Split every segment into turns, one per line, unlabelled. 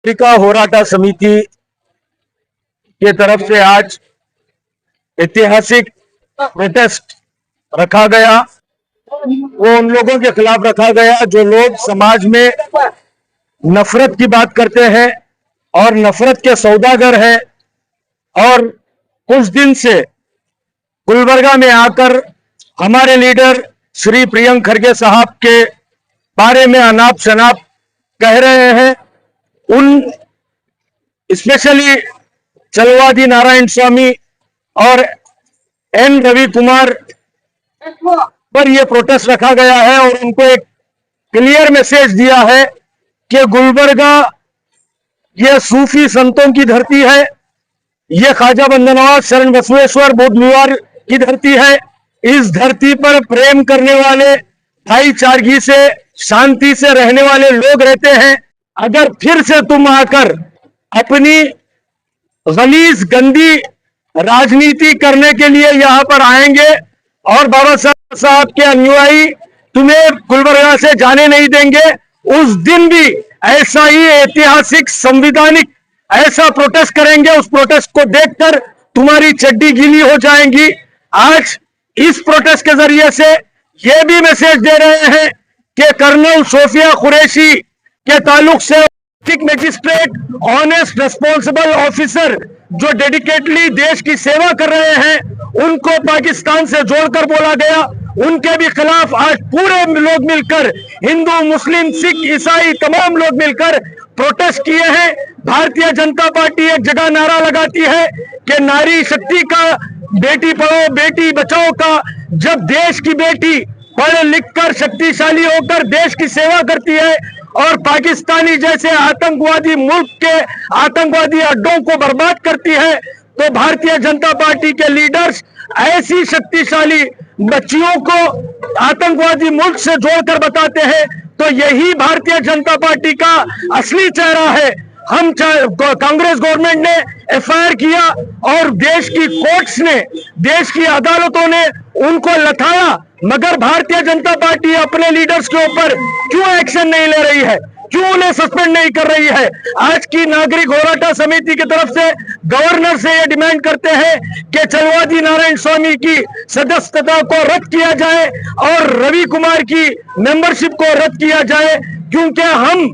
पत्रिका होराटा समिति के तरफ से आज ऐतिहासिक प्रोटेस्ट रखा गया। वो उन लोगों के खिलाफ रखा गया जो लोग समाज में नफरत की बात करते हैं और नफरत के सौदागर हैं और कुछ दिन से गुलबर्गा में आकर हमारे लीडर श्री प्रियंक खरगे साहब के बारे में अनाप शनाप कह रहे हैं। उन स्पेशली चलवादी नारायण स्वामी और एन रवि कुमार पर यह प्रोटेस्ट रखा गया है और उनको एक क्लियर मैसेज दिया है कि गुलबर्गा यह सूफी संतों की धरती है, यह ख्वाजा बंदनवाज शरण बसवेश्वर बुद्ध विहार की धरती है। इस धरती पर प्रेम करने वाले, भाईचारगी से, शांति से रहने वाले लोग रहते हैं। अगर फिर से तुम आकर अपनी गलीज गंदी राजनीति करने के लिए यहां पर आएंगे और बाबा साहब के अनुयायी तुम्हें गुलबर्गा से जाने नहीं देंगे, उस दिन भी ऐसा ही ऐतिहासिक संवैधानिक ऐसा प्रोटेस्ट करेंगे। उस प्रोटेस्ट को देखकर तुम्हारी चड्डी गीली हो जाएंगी। आज इस प्रोटेस्ट के जरिए से यह भी मैसेज दे रहे हैं कि कर्नल सोफिया कुरैशी के ताल्लुक से मैजिस्ट्रेट, ऑनेस्ट, रिस्पॉन्सिबल ऑफिसर जो डेडिकेटली देश की सेवा कर रहे हैं, उनको पाकिस्तान से जोड़कर बोला गया। उनके भी खिलाफ आज पूरे लोग मिलकर, हिंदू, मुस्लिम, सिख, ईसाई तमाम लोग मिलकर प्रोटेस्ट किए हैं। भारतीय जनता पार्टी एक जगह नारा लगाती है कि नारी शक्ति का, बेटी पढ़ाओ बेटी बचाओ का। जब देश की बेटी पढ़ लिख कर शक्तिशाली होकर देश की सेवा करती है और पाकिस्तानी जैसे आतंकवादी मुल्क के आतंकवादी अड्डों को बर्बाद करती है, तो भारतीय जनता पार्टी के लीडर्स ऐसी शक्तिशाली बच्चियों को आतंकवादी मुल्क से जोड़कर बताते हैं। तो यही भारतीय जनता पार्टी का असली चेहरा है। हम कांग्रेस गवर्नमेंट ने एफआईआर किया और देश की कोर्ट्स ने, देश की अदालतों ने उनको लथाया, मगर भारतीय जनता पार्टी अपने लीडर्स के ऊपर क्यों एक्शन नहीं ले रही है, क्यों उन्हें सस्पेंड नहीं कर रही है। आज की नागरिक होराटा समिति की तरफ से गवर्नर से ये डिमांड करते हैं कि चलवादी नारायण स्वामी की सदस्यता को रद्द किया जाए और रवि कुमार की मेंबरशिप को रद्द किया जाए, क्योंकि हम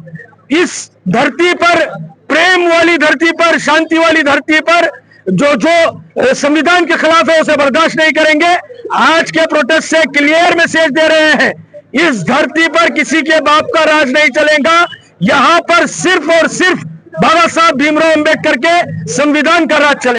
इस धरती पर, प्रेम वाली धरती पर, शांति वाली धरती पर जो संविधान के खिलाफ है उसे बर्दाश्त नहीं करेंगे। आज के प्रोटेस्ट से क्लियर मैसेज दे रहे हैं, इस धरती पर किसी के बाप का राज नहीं चलेगा। यहां पर सिर्फ और सिर्फ बाबा साहब भीमराव अंबेडकर के संविधान का राज चलेगा।